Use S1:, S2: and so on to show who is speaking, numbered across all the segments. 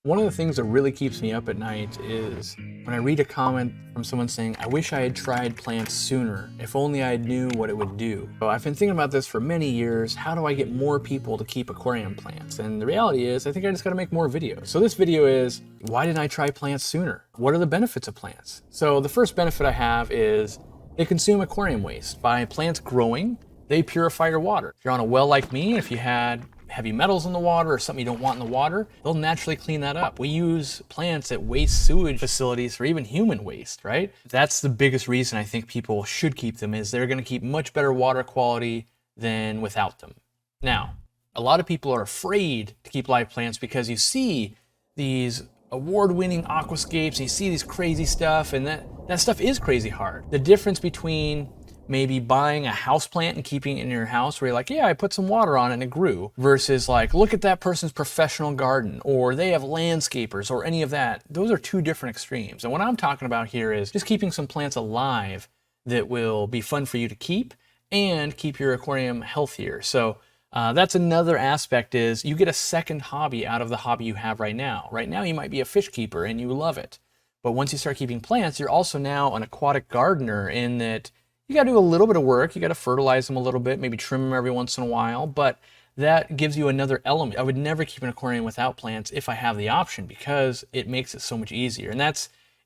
S1: One of the things that really keeps me up at night is when I read a comment from someone saying, I wish I had tried plants sooner, if only I knew what it would do. So I've been thinking about this for many years. How do I get more people to keep aquarium plants? And the reality is, I think I just gotta make more videos. So this video is, why didn't I try plants sooner? What are the benefits of plants? So the first benefit I have is they consume aquarium waste. By plants growing, they purify your water. If you're on a well like me, if you had heavy metals in the water or something you don't want in the water, they'll naturally clean that up. We use plants at waste sewage facilities or even human waste, right? That's the biggest reason I think people should keep them, is they're gonna keep much better water quality than without them. Now, a lot of people are afraid to keep live plants because you see these award-winning aquascapes, and you see these crazy stuff, and that stuff is crazy hard. The difference between maybe buying a house plant and keeping it in your house where you're like, yeah, I put some water on it and it grew, versus like, look at that person's professional garden, or they have landscapers, or any of that. Those are two different extremes. And what I'm talking about here is just keeping some plants alive that will be fun for you to keep and keep your aquarium healthier. So that's another aspect, is you get a second hobby out of the hobby you have right now. Right now you might be a fish keeper and you love it. But once you start keeping plants, you're also now an aquatic gardener, in that you got to do a little bit of work. You got to fertilize them a little bit, maybe trim them every once in a while, but that gives you another element. I would never keep an aquarium without plants if I have the option, because it makes it so much easier. And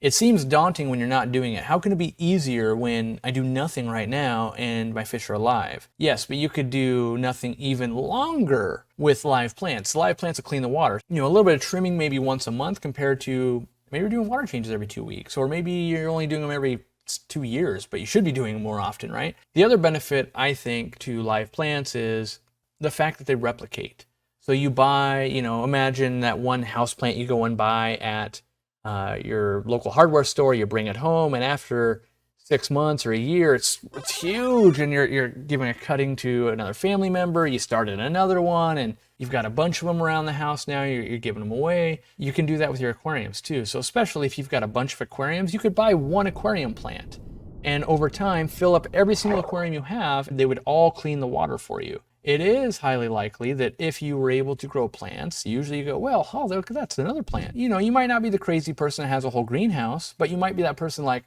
S1: it seems daunting when you're not doing it. How can it be easier when I do nothing right now and my fish are alive? Yes, but you could do nothing even longer with live plants. Live plants will clean the water. You know, a little bit of trimming maybe once a month compared to maybe you're doing water changes every 2 weeks, or maybe you're only doing them every 2 years, but you should be doing them more often, right? The other benefit, I think, to live plants is the fact that they replicate. So you buy, imagine that one house plant you go and buy at your local hardware store, you bring it home, and after 6 months or a year, it's huge, and you're giving a cutting to another family member. You started another one, and you've got a bunch of them around the house now. You're giving them away. You can do that with your aquariums too. So especially if you've got a bunch of aquariums, you could buy one aquarium plant, and over time fill up every single aquarium you have. They would all clean the water for you. It is highly likely that if you were able to grow plants, usually you go, well, oh, look, that's another plant. You might not be the crazy person that has a whole greenhouse, but you might be that person like,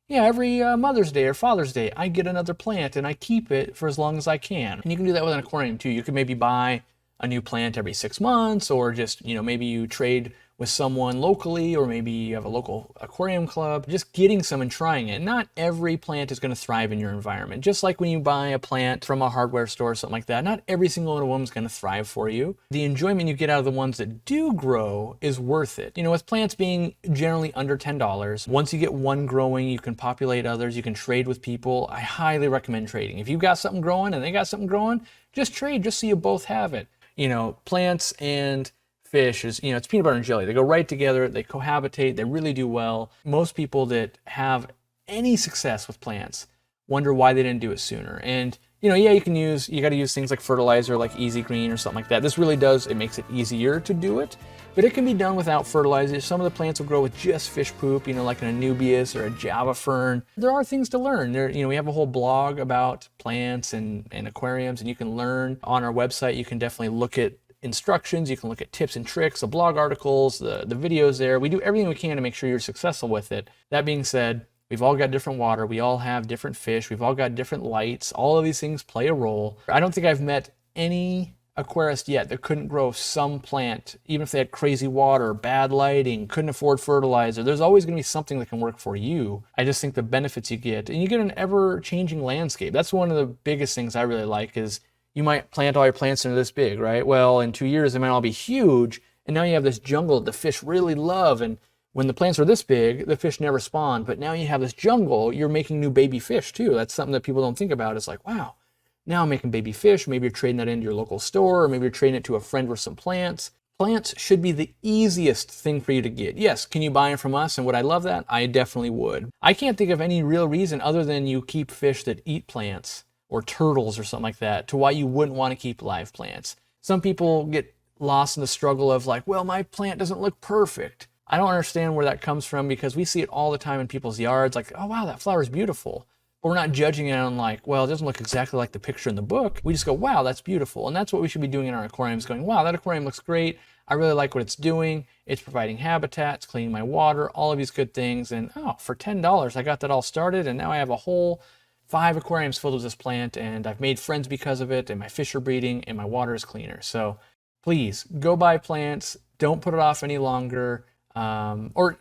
S1: yeah, every Mother's Day or Father's Day, I get another plant and I keep it for as long as I can. And you can do that with an aquarium too. You could maybe buy a new plant every 6 months, or just, maybe you trade with someone locally, or maybe you have a local aquarium club. Just getting some and trying it. Not every plant is going to thrive in your environment. Just like when you buy a plant from a hardware store or something like that, not every single one of them is going to thrive for you. The enjoyment you get out of the ones that do grow is worth it. With plants being generally under $10, once you get one growing, you can populate others, you can trade with people. I highly recommend trading. If you've got something growing and they got something growing, just trade, just so you both have it. Plants and fish is, it's peanut butter and jelly. They go right together, they cohabitate, they really do well. Most people that have any success with plants wonder why they didn't do it sooner. And, yeah, you got to use things like fertilizer, like Easy Green or something like that. This really it makes it easier to do it, but it can be done without fertilizer. Some of the plants will grow with just fish poop, like an Anubias or a Java fern. There are things to learn. We have a whole blog about plants and aquariums, and you can learn on our website. You can definitely look at instructions, you can look at tips and tricks, the blog articles, the videos there. We do everything we can to make sure you're successful with it. That being said, we've all got different water, we all have different fish, we've all got different lights. All of these things play a role. I don't think I've met any aquarist yet that couldn't grow some plant, even if they had crazy water, bad lighting, couldn't afford fertilizer. There's always going to be something that can work for you. I just think the benefits you get, and you get an ever-changing landscape. That's one of the biggest things I really like, is you might plant all your plants into this big, right? Well, in 2 years, they might all be huge, and now you have this jungle that the fish really love. And when the plants are this big, the fish never spawn, but now you have this jungle, you're making new baby fish too. That's something that people don't think about. It's like, wow, now I'm making baby fish. Maybe you're trading that into your local store, or maybe you're trading it to a friend with some plants. Plants should be the easiest thing for you to get. Yes, can you buy them from us? And would I love that? I definitely would. I can't think of any real reason other than you keep fish that eat plants, or turtles or something like that, to why you wouldn't want to keep live plants. Some people get lost in the struggle of like, well, my plant doesn't look perfect. I don't understand where that comes from, because we see it all the time in people's yards, like, oh wow, that flower is beautiful. But we're not judging it on like, well, it doesn't look exactly like the picture in the book. We just go, wow, that's beautiful. And that's what we should be doing in our aquariums, going, wow, that aquarium looks great. I really like what it's doing. It's providing habitats, cleaning my water, all of these good things. And oh, for $10, I got that all started, and now I have a whole 5 aquariums filled with this plant, and I've made friends because of it, and my fish are breeding, and my water is cleaner. So please go buy plants. Don't put it off any longer. Or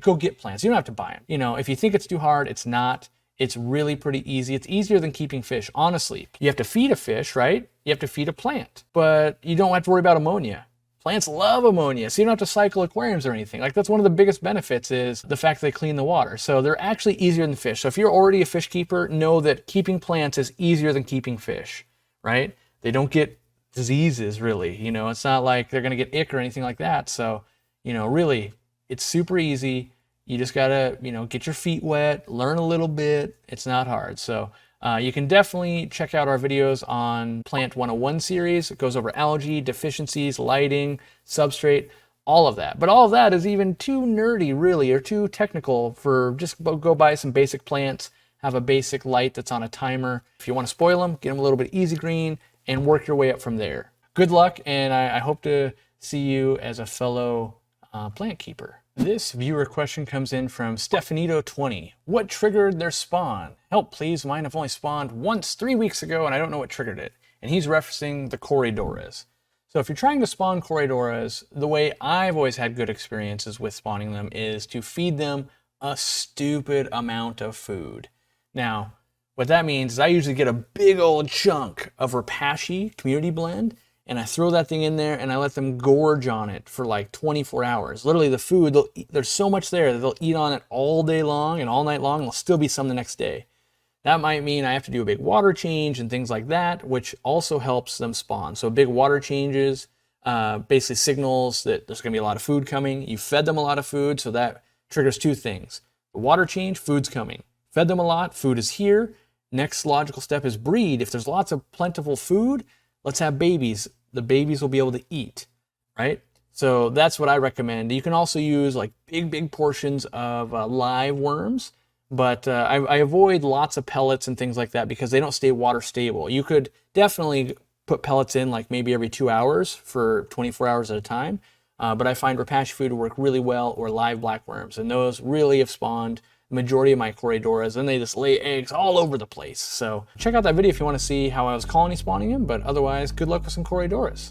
S1: go get plants. You don't have to buy them. You know, if you think it's too hard, it's not. It's really pretty easy. It's easier than keeping fish, honestly. You have to feed a fish, right? You have to feed a plant, but you don't have to worry about ammonia. Plants love ammonia, so you don't have to cycle aquariums or anything. Like, that's one of the biggest benefits, is the fact that they clean the water. So they're actually easier than fish. So if you're already a fish keeper, know that keeping plants is easier than keeping fish, right? They don't get diseases, really. You know, it's not like they're gonna get ick or anything like that. So, you know, really, it's super easy. You just gotta, you know, get your feet wet, learn a little bit. It's not hard. So you can definitely check out our videos on Plant 101 series. It goes over algae, deficiencies, lighting, substrate, all of that. But all of that is even too nerdy, really, or too technical for just go buy some basic plants, have a basic light that's on a timer. If you want to spoil them, get them a little bit easy green and work your way up from there. Good luck, and I hope to see you as a fellow plant keeper. This viewer question comes in from Stefanito20. What triggered their spawn? Help, please. Mine have only spawned once 3 weeks ago, and I don't know what triggered it. And he's referencing the Corydoras. So if you're trying to spawn Corydoras, the way I've always had good experiences with spawning them is to feed them a stupid amount of food. Now, what that means is I usually get a big old chunk of Repashy community blend, and I throw that thing in there and I let them gorge on it for like 24 hours. Literally the food, there's so much there that they'll eat on it all day long and all night long, and there'll still be some the next day. That might mean I have to do a big water change and things like that, which also helps them spawn. So big water changes basically signals that there's gonna be a lot of food coming. You fed them a lot of food, so that triggers two things. The water change, food's coming. Fed them a lot, food is here. Next logical step is breed. If there's lots of plentiful food, let's have babies. The babies will be able to eat, right? So that's what I recommend. You can also use like big portions of live worms, but I avoid lots of pellets and things like that because they don't stay water stable. You could definitely put pellets in like maybe every 2 hours for 24 hours at a time, but I find Repashy food work really well, or live black worms, and those really have spawned the majority of my Corydoras, and they just lay eggs all over the place. So check out that video if you want to see how I was colony spawning them, but otherwise, good luck with some Corydoras.